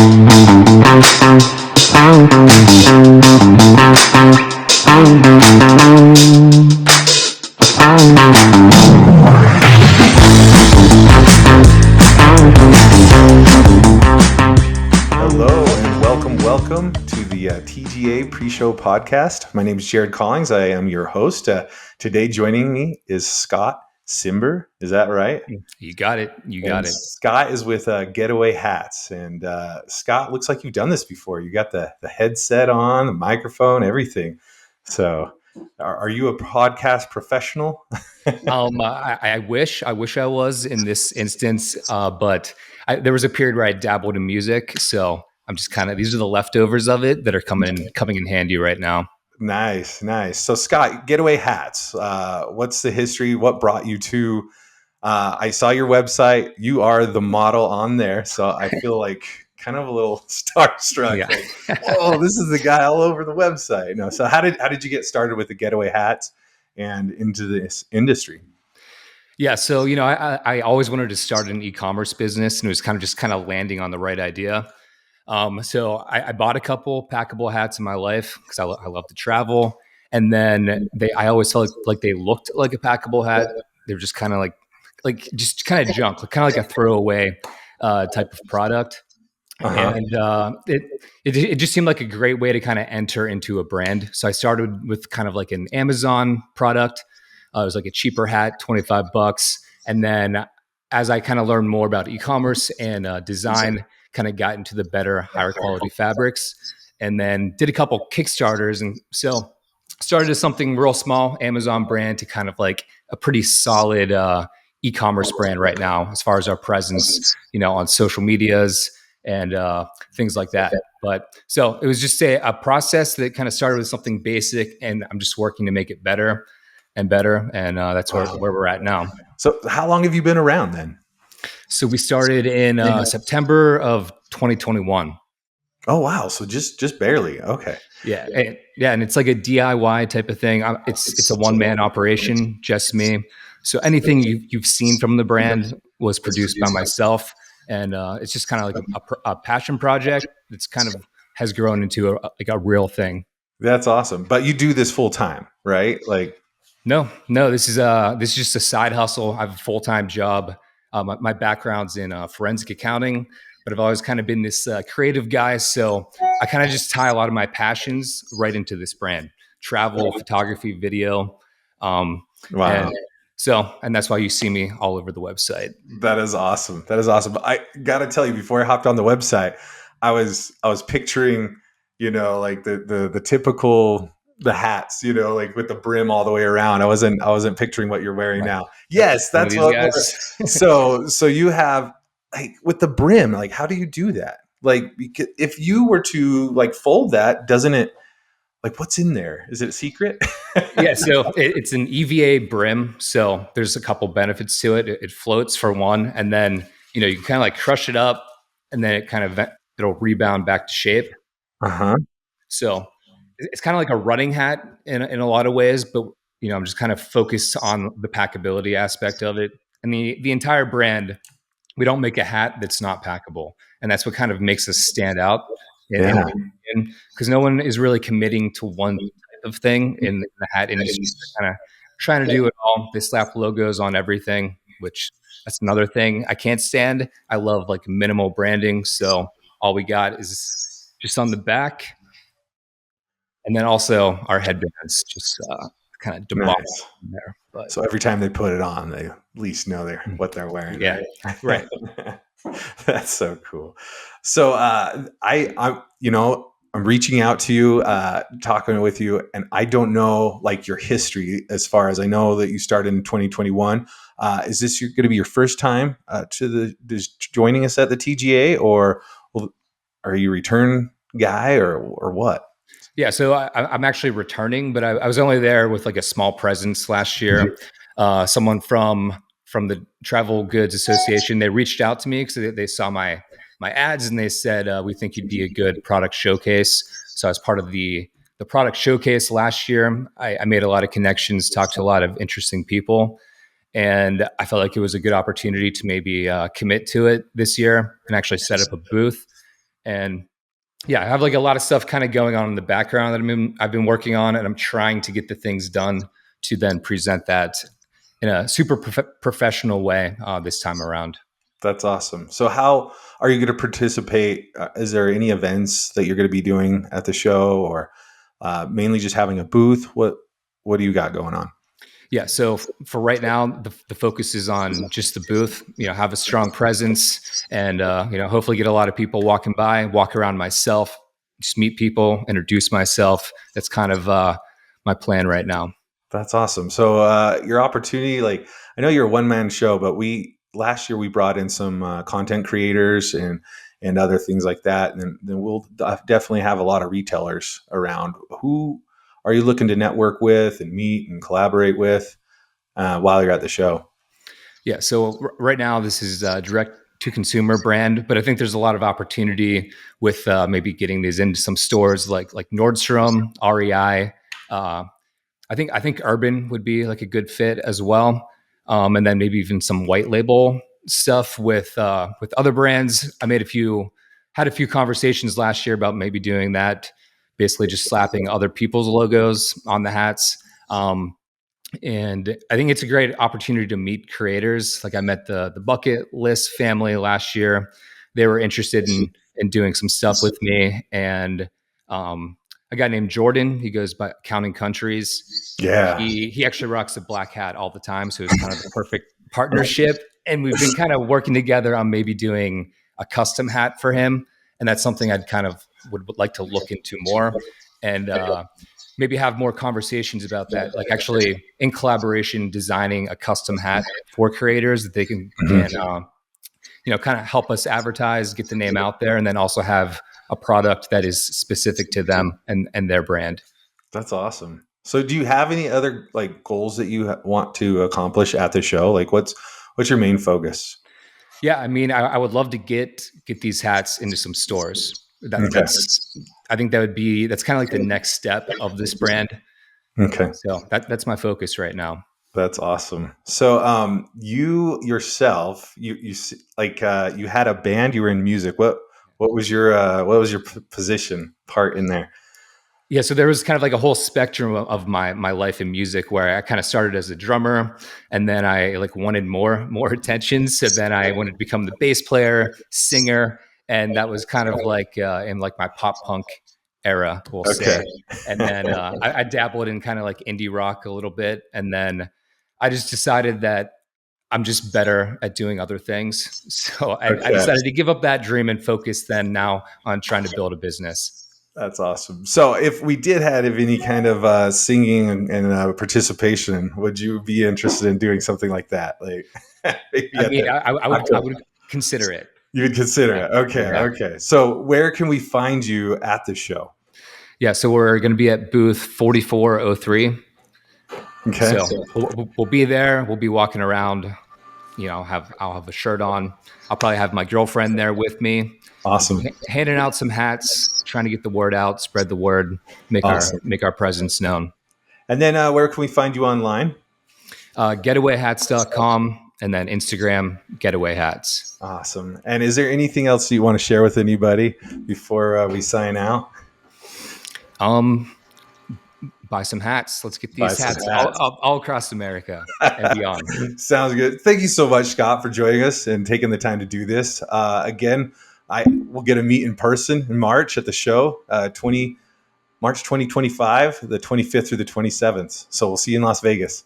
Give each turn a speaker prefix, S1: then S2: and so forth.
S1: Hello and welcome to the TGA pre-show podcast. My name is Jared Collins. I am your host. Today joining me is Scott Simber. Is that right?
S2: You got it.
S1: Scott is with Getaway Hats. And Scott, looks like you've done this before. You got the headset on, the microphone, everything. So are you a podcast professional?
S2: I wish I was in this instance, but there was a period where I dabbled in music, so I'm just these are the leftovers of it that are coming in handy right now.
S1: Nice. So Scott, Getaway Hats. What's the history? What brought you to? I saw your website. You are the model on there, so I feel like kind of a little starstruck.
S2: Yeah.
S1: Like, oh, this is the guy all over the website. No, so how did you get started with the Getaway Hats and into this industry?
S2: Yeah, so I always wanted to start an e-commerce business, and it was kind of landing on the right idea. So I bought a couple packable hats in my life because I love to travel, and then I always felt like they looked like a packable hat. They were just kind of like junk, kind of like a throwaway type of product.
S1: Uh-huh.
S2: And it just seemed like a great way to kind of enter into a brand. So I started with kind of like an Amazon product. It was like a cheaper hat, $25. And then as I kind of learned more about e-commerce and design, kind of got into the better, higher quality fabrics, and then did a couple Kickstarters. And so started as something real small, Amazon brand, to kind of like a pretty solid e-commerce brand right now, as far as our presence, on social medias and things like that. But so it was just a process that kind of started with something basic, and I'm just working to make it better and better. And that's where we're at now.
S1: So how long have you been around then?
S2: So we started in September of 2021.
S1: Oh, wow. So just barely. Okay.
S2: Yeah. And it's like a DIY type of thing. It's a one-man operation, just me. So anything you've seen from the brand was produced by myself. And it's just kind of like a passion project that's kind of has grown into a real thing.
S1: That's awesome. But you do this full time, right? Like,
S2: no, this is just a side hustle. I have a full-time job. My background's in forensic accounting, but I've always kind of been this creative guy. So I kind of just tie a lot of my passions right into this brand: travel, photography, video.
S1: wow.
S2: And that's why you see me all over the website.
S1: That is awesome. I got to tell you, before I hopped on the website, I was picturing, like the typical, the hats, like with the brim all the way around. I wasn't picturing what you're wearing now. Yes, that's what guys. So you have, like, with the brim, like, how do you do that? Like, if you were to like fold that, doesn't it, like, what's in there? Is it a secret?
S2: Yeah, so it's an EVA brim. So there's a couple benefits to it. It floats, for one, and then you can kind of like crush it up, and then it'll rebound back to shape. So it's kind of like a running hat in a lot of ways, but I'm just kind of focused on the packability aspect of it. And the entire brand, we don't make a hat that's not packable, and that's what kind of makes us stand out. Because no one is really committing to one type of thing in the hat industry. They're kind of trying to do it all. They slap logos on everything, which that's another thing I can't stand. I love like minimal branding, so all we got is just on the back, and then also our headbands just kind of demolished in there. But
S1: so every time they put it on, they at least know what they're wearing.
S2: Yeah, right.
S1: That's so cool. So I'm reaching out to you, talking with you, and I don't know like your history. As far as I know, that you started in 2021. Is this going to be your first time joining us at the TGA, or are you a return guy, or what?
S2: Yeah, so I'm actually returning, but I was only there with like a small presence last year. Someone from the Travel Goods Association, they reached out to me because they saw my ads, and they said, we think you'd be a good product showcase. So as part of the product showcase last year, I made a lot of connections, talked to a lot of interesting people, and I felt like it was a good opportunity to maybe commit to it this year and actually set up a booth. And yeah, I have like a lot of stuff kind of going on in the background that I've been working on, and I'm trying to get the things done to then present that in a super professional way this time around.
S1: That's awesome. So how are you going to participate? Is there any events that you're going to be doing at the show, or mainly just having a booth? What do you got going on?
S2: Yeah. So for right now, the focus is on just the booth, have a strong presence and, hopefully get a lot of people walking by, walk around myself, just meet people, introduce myself. That's kind of my plan right now.
S1: That's awesome. So your opportunity, like I know you're a one man show, but we last year we brought in some content creators and other things like that, and then we'll definitely have a lot of retailers around. Who are you looking to network with and meet and collaborate with while you're at the show?
S2: Yeah. So right now, this is a direct to consumer brand, but I think there's a lot of opportunity with maybe getting these into some stores like Nordstrom, REI. I think Urban would be like a good fit as well, and then maybe even some white label stuff with other brands. Had a few conversations last year about maybe doing that, basically just slapping other people's logos on the hats. And I think it's a great opportunity to meet creators. Like I met the Bucket List family last year. They were interested in doing some stuff with me, and a guy named Jordan. He goes by Counting Countries.
S1: Yeah.
S2: He actually rocks a black hat all the time, so it's kind of the perfect partnership. And we've been kind of working together on maybe doing a custom hat for him, and that's something I'd kind of would like to look into more, and maybe have more conversations about that. Like actually in collaboration, designing a custom hat for creators that they can kind of help us advertise, get the name out there, and then also have a product that is specific to them and their brand.
S1: That's awesome. So do you have any other like goals that you want to accomplish at the show? Like what's your main focus?
S2: Yeah, I mean, I would love to get these hats into some stores.
S1: Okay.
S2: I think that's kind of like the next step of this brand.
S1: Okay.
S2: So that's my focus right now.
S1: That's awesome. So you yourself, you had a band, you were in music. What was your position part in there?
S2: Yeah, so there was kind of like a whole spectrum of my life in music where I kind of started as a drummer, and then I like wanted more attention. So then I wanted to become the bass player, singer, and that was kind of like in like my pop punk era, we'll say. And then I dabbled in kind of like indie rock a little bit, and then I just decided that I'm just better at doing other things. So I decided to give up that dream and focus then now on trying to build a business.
S1: That's awesome. So, if we did have any kind of singing and participation, would you be interested in doing something like that? Like,
S2: I would consider it.
S1: You would consider it. Okay.
S2: Yeah.
S1: Okay. So, where can we find you at the show?
S2: Yeah. So we're going to be at booth 4403.
S1: Okay.
S2: So we'll be there. We'll be walking around. I'll have a shirt on. I'll probably have my girlfriend there with me.
S1: Awesome.
S2: Handing out some hats, trying to get the word out, spread the word, make our presence known.
S1: And then where can we find you online?
S2: Getawayhats.com, and then Instagram, Getaway Hats.
S1: Awesome. And is there anything else you want to share with anybody before we sign out?
S2: Buy some hats. Let's get these hats all across America and beyond.
S1: Sounds good. Thank you so much, Scott, for joining us and taking the time to do this. Again, I will get a meet in person in March at the show, March 2025, the 25th through the 27th. So we'll see you in Las Vegas.